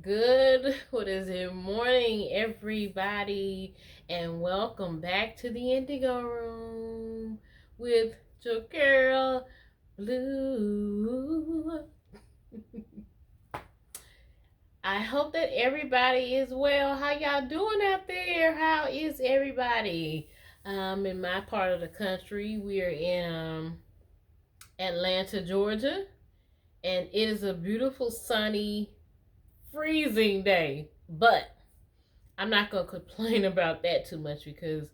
What is it, morning, everybody, and welcome back to the Indigo Room with your girl, Blue. I hope that everybody is well. How y'all doing out there? How is everybody? In my part of the country, we are in Atlanta, Georgia, and it is a beautiful, sunny, freezing day, but I'm not going to complain about that too much because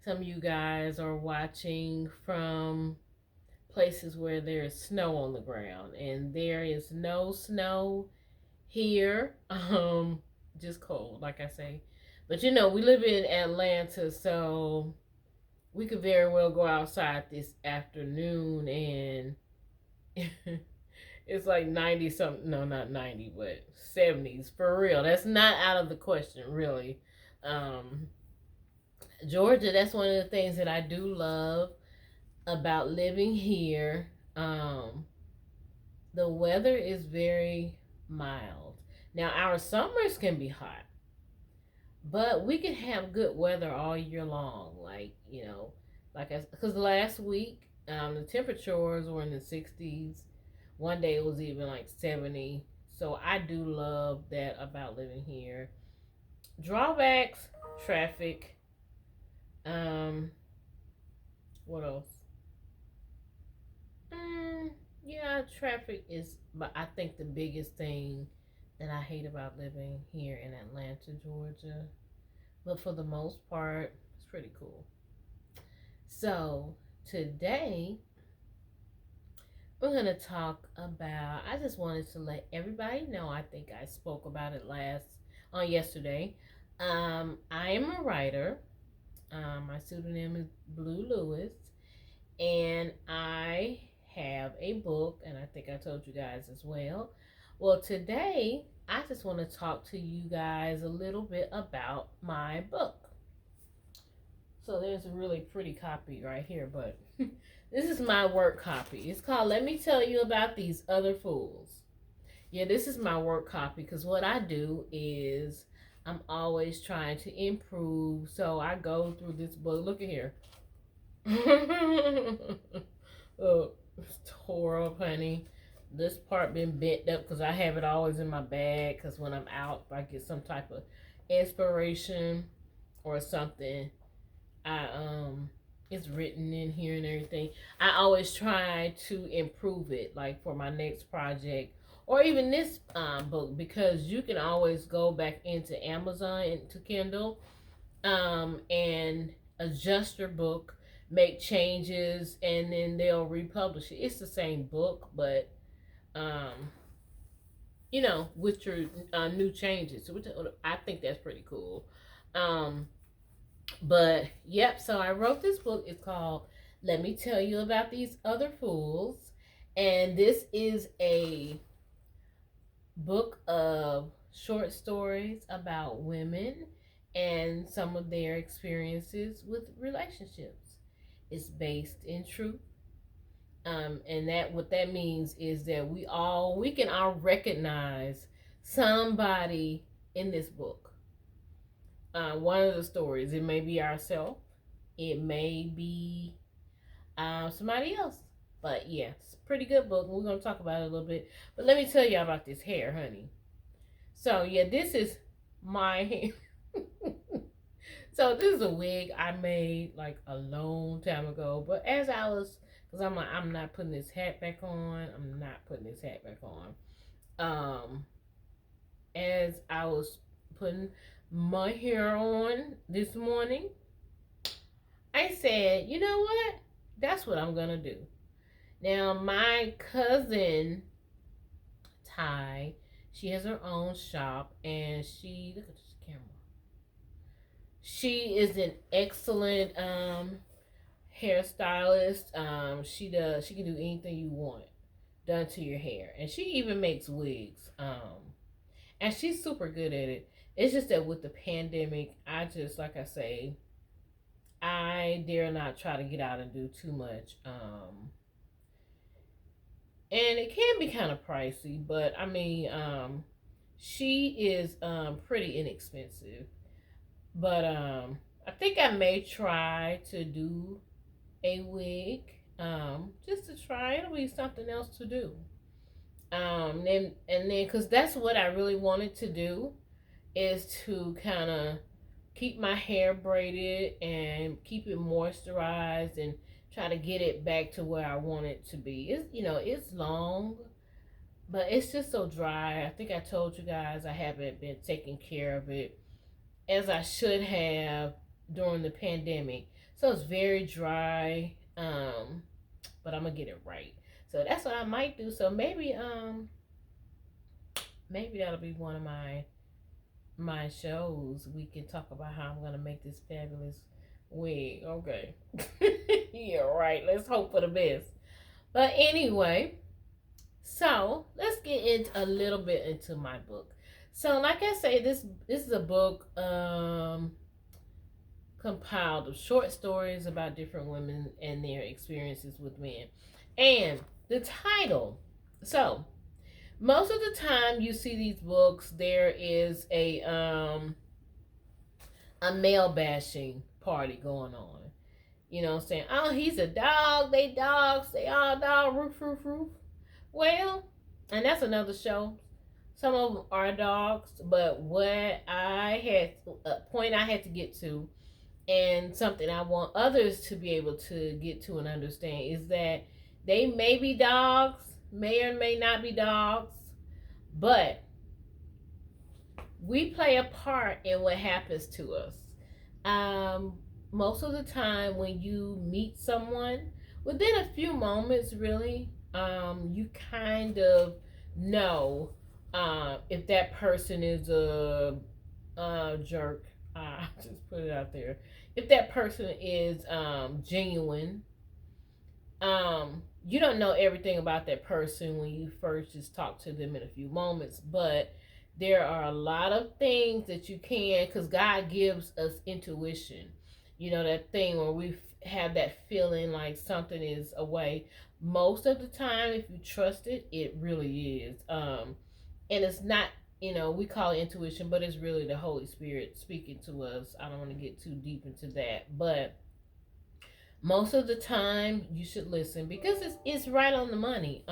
some of you guys are watching from places where there is snow on the ground, and there is no snow here. Just cold, like I say. But we live in Atlanta, so we could very well go outside this afternoon and it's like 90 something. No, not 90, but 70s for real. That's not out of the question, really. Um, Georgia, that's one of the things that I do love about living here. The weather is very mild. Now, our summers can be hot, but we can have good weather all year long. Because last week, the temperatures were in the 60s. One day it was even like 70. So I do love that about living here. Drawbacks, traffic. Um, what else? Yeah, traffic is, but I think the biggest thing that I hate about living here in Atlanta, Georgia. But for the most part, it's pretty cool. So today we're gonna talk about. I just wanted to let everybody know. I think I spoke about it on yesterday. I am a writer. My pseudonym is Blue Lewis, and I have a book, and I think I told you guys as well. Well, today I just want to talk to you guys a little bit about my book. So there's a really pretty copy right here, but this is my work copy. It's called Let Me Tell You About These Other Fools. Yeah, this is my work copy because what I do is I'm always trying to improve. So I go through this book. Look at here. Oh, it's tore up, honey. This part been bent up because I have it always in my bag because when I'm out, if I get some type of inspiration or something, I it's written in here and everything. I always try to improve it, like for my next project or even this book, because you can always go back into Amazon into Kindle and adjust your book, make changes, and then they'll republish it. It's the same book, but um, with your new changes. So I think that's pretty cool. Um, but yep, so I wrote this book. It's called Let Me Tell You About These Other Fools. And this is a book of short stories about women and some of their experiences with relationships. It's based in truth. And that what that means is that we can all recognize somebody in this book. One of the stories, it may be ourselves, it may be somebody else. But yeah, it's a pretty good book. We're gonna talk about it a little bit. But let me tell you about this hair, honey. So yeah, this is my hair. So this is a wig I made like a long time ago. But as I was, because I'm like, I'm not putting this hat back on. I'm not putting this hat back on. Um, as I was putting my hair on this morning, I said, you know what? That's what I'm gonna do. Now my cousin Ty, she has her own shop, and she look at this camera. She is an excellent hairstylist. She can do anything you want done to your hair, and she even makes wigs. And she's super good at it. It's just that with the pandemic, I just like I say, I dare not try to get out and do too much. And it can be kind of pricey, but I mean, She is pretty inexpensive, but I think I may try to do a wig, just to try. It'll be something else to do. And then because that's what I really wanted to do, is to kind of keep my hair braided and keep it moisturized and try to get it back to where I want it to be. It's long, but it's just so dry. I think I told you guys I haven't been taking care of it as I should have during the pandemic. So it's very dry. But I'm gonna get it right. So that's what I might do. So maybe that'll be one of my shows. We can talk about how I'm gonna make this fabulous wig. Okay. Yeah, right. Let's hope for the best. But anyway, so let's get into a little bit into my book. So like I say, this is a book compiled of short stories about different women and their experiences with men. And the title, so most of the time you see these books, there is a male bashing party going on. You know what I'm saying? Oh, he's a dog, they dogs, they all dog, roof, roof, roof. Well, and that's another show. Some of them are dogs, but what I had, a point I had to get to, and something I want others to be able to get to and understand, is that they may be dogs, may or may not be dogs, but we play a part in what happens to us. Most of the time when you meet someone, within a few moments really, you kind of know if that person is a jerk. Just put it out there. If that person is genuine, you don't know everything about that person when you first just talk to them in a few moments, but there are a lot of things that you can, because God gives us intuition. You know, that thing where we have that feeling like something is away. Most of the time, if you trust it, it really is. And it's not, we call it intuition, but it's really the Holy Spirit speaking to us. I don't want to get too deep into that, but most of the time you should listen, because it's right on the money.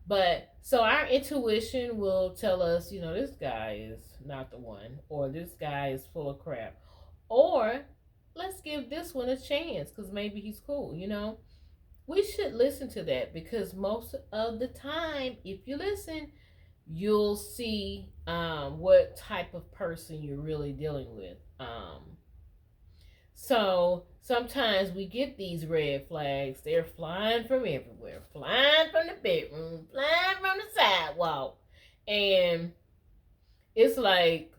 But so our intuition will tell us, this guy is not the one, or this guy is full of crap, or let's give this one a chance because maybe he's cool. We should listen to that, because most of the time, if you listen, you'll see what type of person you're really dealing with. So sometimes we get these red flags. They're flying from everywhere, flying from the bedroom, flying from the sidewalk. And it's like,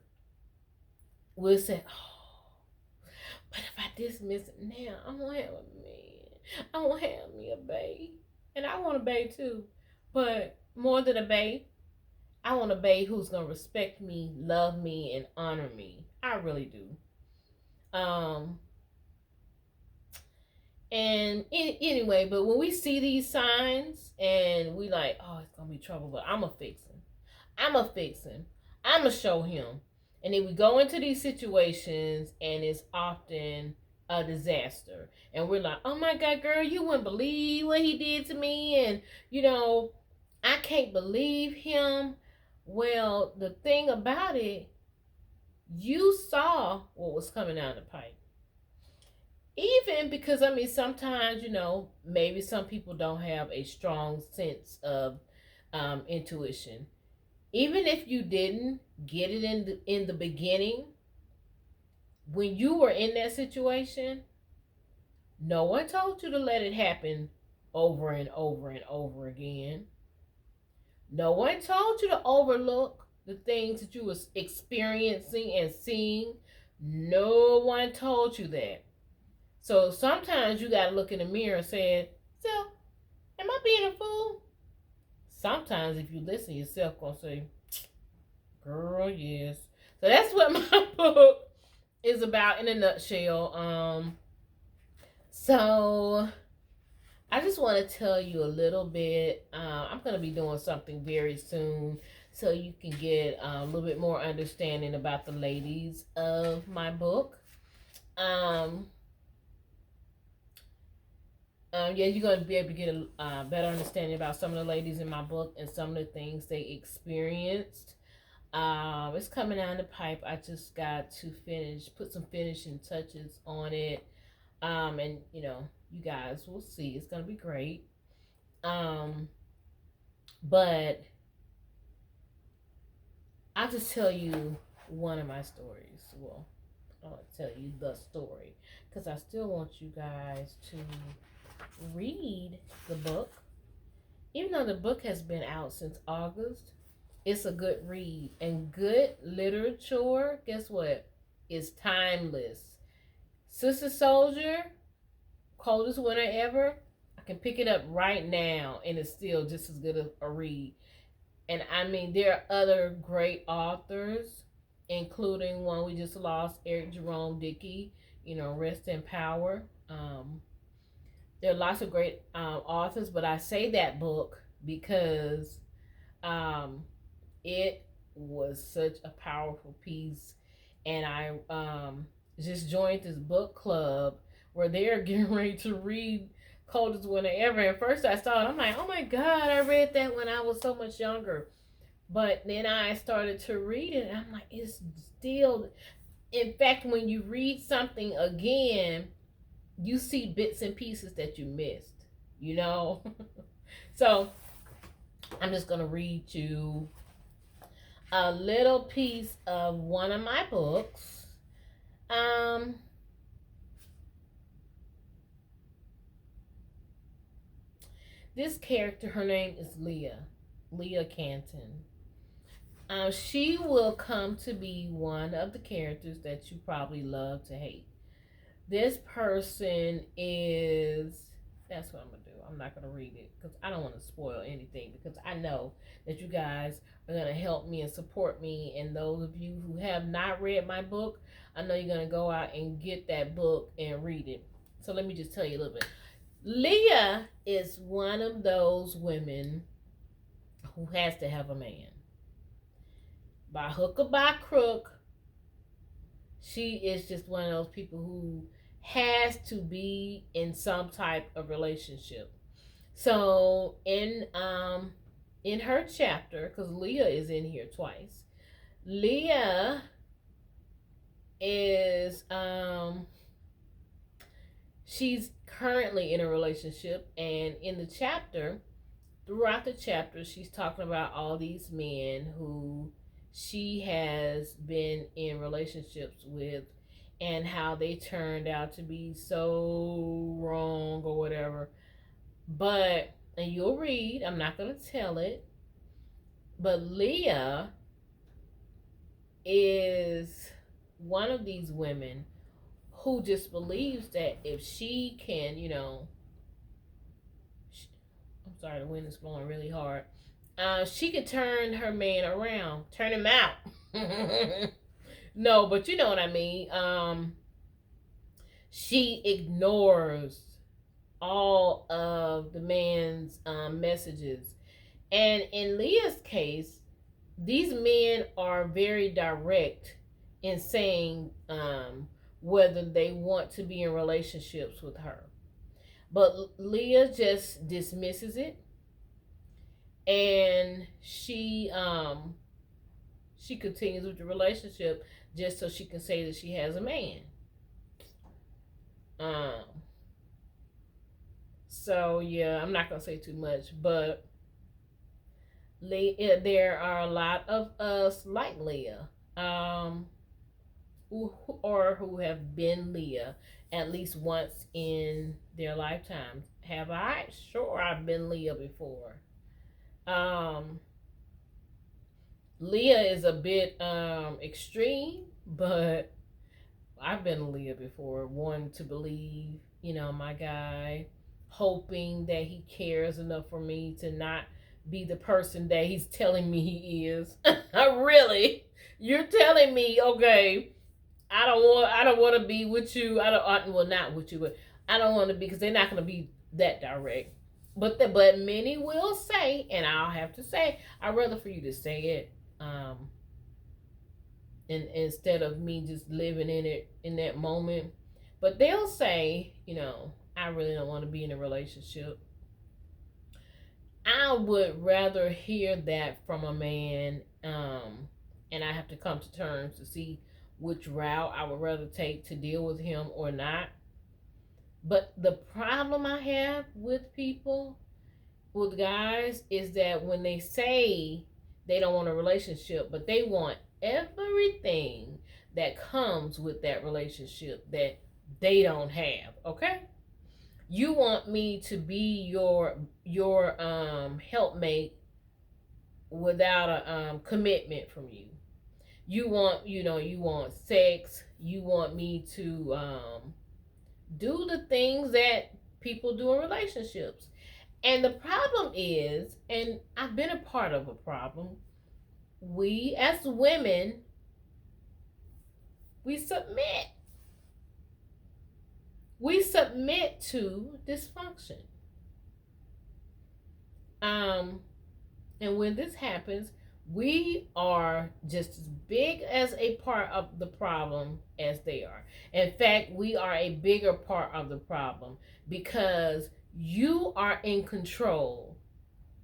we'll say, oh, but if I dismiss it now, I'm going to have a man. I'm going to have me a bae. And I want a bae too. But more than a bae, I want a bae who's going to respect me, love me, and honor me. I really do. And anyway, but when we see these signs and we like, oh, it's gonna be trouble, but I'm gonna fix him. I'm gonna show him. And then we go into these situations and it's often a disaster. And we're like, oh my God, girl, you wouldn't believe what he did to me. And, I can't believe him. Well, the thing about it, you saw what was coming down the pipe. Even because, sometimes, maybe some people don't have a strong sense of intuition. Even if you didn't get it in the beginning, when you were in that situation, no one told you to let it happen over and over and over again. No one told you to overlook the things that you was experiencing and seeing. No one told you that. So sometimes you got to look in the mirror and say, so, am I being a fool? Sometimes if you listen, yourself going to say, girl, yes. So that's what my book is about in a nutshell. So I just want to tell you a little bit. I'm going to be doing something very soon so you can get a little bit more understanding about the ladies of my book. Um, yeah, you're going to be able to get a better understanding about some of the ladies in my book and some of the things they experienced. It's coming down the pipe. I just got to put some finishing touches on it. And you guys will see. It's going to be great. But I'll just tell you one of my stories. Well, I'll tell you the story because I still want you guys to read the book. Even though the book has been out since August, it's a good read. And good literature, guess what? Is timeless. Sister Soldier, coldest winter ever. I can pick it up right now and it's still just as good a read. And I mean, there are other great authors, including one we just lost, Eric Jerome Dickey, Rest in Power. There are lots of great authors, but I say that book because it was such a powerful piece. And I just joined this book club where they're getting ready to read Coldest Winter Ever. And first I saw it, I'm like, oh my God, I read that when I was so much younger. But then I started to read it, and I'm like, it's still, in fact, when you read something again, you see bits and pieces that you missed, So I'm just going to read you a little piece of one of my books. This character, her name is Leah Canton. She will come to be one of the characters that you probably love to hate. This person is, that's what I'm going to do. I'm not going to read it because I don't want to spoil anything, because I know that you guys are going to help me and support me. And those of you who have not read my book, I know you're going to go out and get that book and read it. So let me just tell you a little bit. Leah is one of those women who has to have a man. By hook or by crook, she is just one of those people who has to be in some type of relationship. So in her chapter, because Leah is in here twice, Leah is she's currently in a relationship, and in the chapter, throughout the chapter, she's talking about all these men who she has been in relationships with and how they turned out to be so wrong or whatever. But, and you'll read, I'm not going to tell it, but Leah is one of these women who just believes that if she can, I'm sorry, the wind is blowing really hard. She could turn her man around, turn him out. No, but you know what I mean. She ignores all of the man's messages. And in Leah's case, these men are very direct in saying whether they want to be in relationships with her. But Leah just dismisses it. And she continues with the relationship just so she can say that she has a man. So yeah, I'm not gonna say too much, but there are a lot of us like Leah, who have been Leah at least once in their lifetime. Have I? Sure, I've been Leah before. Leah is a bit extreme, but I've been Leah before, wanting to believe, my guy, hoping that he cares enough for me to not be the person that he's telling me he is. Really? You're telling me, okay, I don't want to be with you. Well, not with you, but I don't want to be, because they're not going to be that direct. but many will say, and I'll have to say, I'd rather for you to say it, and instead of me just living in it in that moment. But they'll say, I really don't want to be in a relationship. I would rather hear that from a man, and I have to come to terms to see which route I would rather take to deal with him or not. But the problem I have with people, with guys, is that when they say they don't want a relationship, but they want everything that comes with that relationship that they don't have, okay? You want me to be your helpmate without a commitment from you. You want sex. You want me to do the things that people do in relationships. And the problem is, and I've been a part of a problem, we as women, we submit. We submit to dysfunction. And when this happens, we are just as big as a part of the problem as they are. In fact, we are a bigger part of the problem because you are in control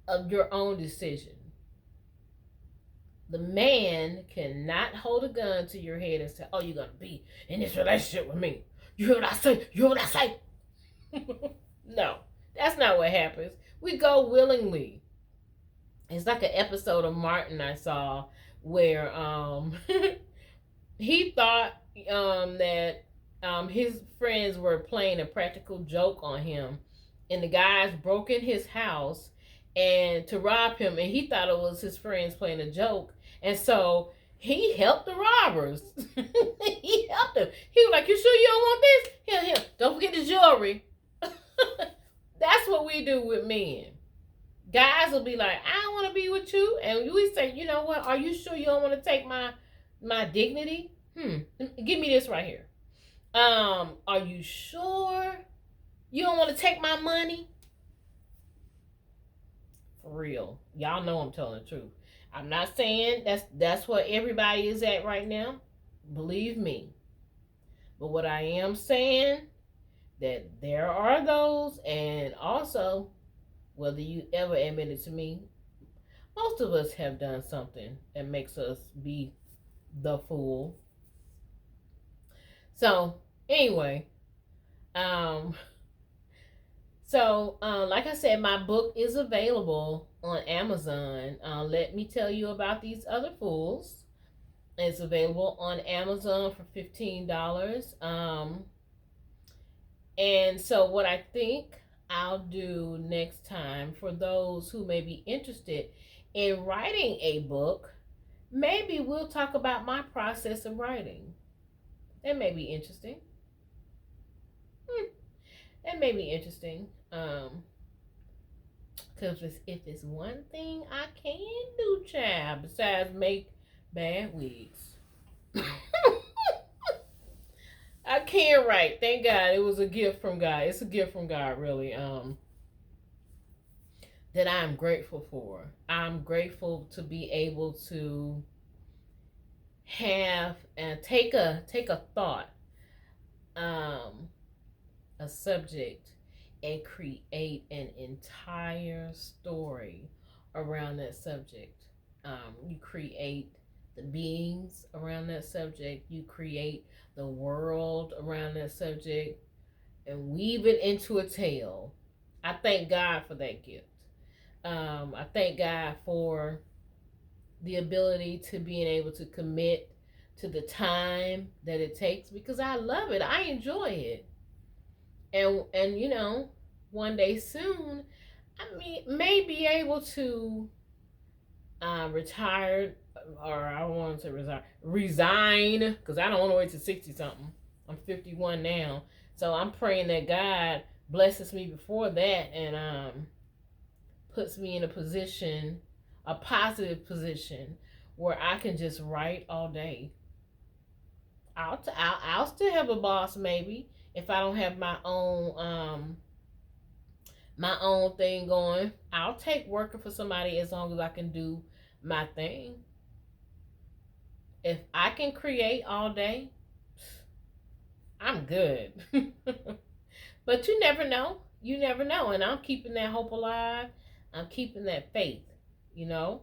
of your own decision. The man cannot hold a gun to your head and say, "Oh, you're going to be in this relationship with me. You hear what I say? You hear what I say?" No, that's not what happens. We go willingly. It's like an episode of Martin I saw where he thought that his friends were playing a practical joke on him, and the guys broke in his house and to rob him, and he thought it was his friends playing a joke, and so he helped the robbers. He helped them. He was like, "You sure you don't want this? Here, don't forget the jewelry." That's what we do with men. Guys will be like, "I don't want to be with you," and we say, "You know what? Are you sure you don't want to take my dignity? Give me this right here. Are you sure you don't want to take my money?" For real, y'all know I'm telling the truth. I'm not saying that's what everybody is at right now. Believe me. But what I am saying, that there are those, and also, whether you ever admit it to me, most of us have done something that makes us be the fool. So anyway, like I said, my book is available on Amazon. Let me tell you about these other fools. It's available on Amazon for $15. And so what I think I'll do next time, for those who may be interested in writing a book, maybe we'll talk about my process of writing. That may be interesting. That may be interesting. Because if it's one thing I can do, child, besides make bad wigs, I can write. Thank God, it was a gift from God. It's a gift from God, really. That I'm grateful for. I'm grateful to be able to have and take a thought, a subject, and create an entire story around that subject. You create the beings around that subject. You create the world around that subject and weave it into a tale. I thank God for that gift. I thank God for the ability to being able to commit to the time that it takes, because I love it. I enjoy it. And one day soon, may be able to retire, or I want to resign, because I don't want to wait till 60 something. I'm 51 now, so I'm praying that God blesses me before that and puts me in a positive position, where I can just write all day. I'll still have a boss, maybe, if I don't have my my own thing going. I'll take working for somebody as long as I can do my thing. If I can create all day, I'm good. But you never know. You never know. And I'm keeping that hope alive. I'm keeping that faith, you know.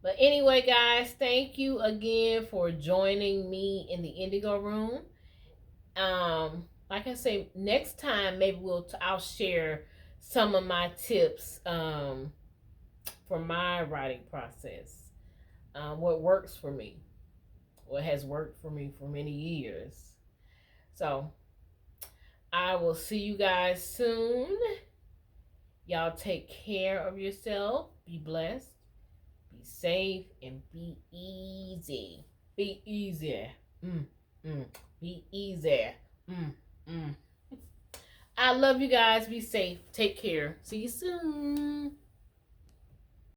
But anyway, guys, thank you again for joining me in the Indigo Room. Like I say, next time maybe I'll share some of my tips for my writing process. What works for me, what has worked for me for many years. So I will see you guys soon. Y'all take care of yourself. Be blessed. Be safe and be easy. Be easy. Be easy. I love you guys. Be safe. Take care. See you soon.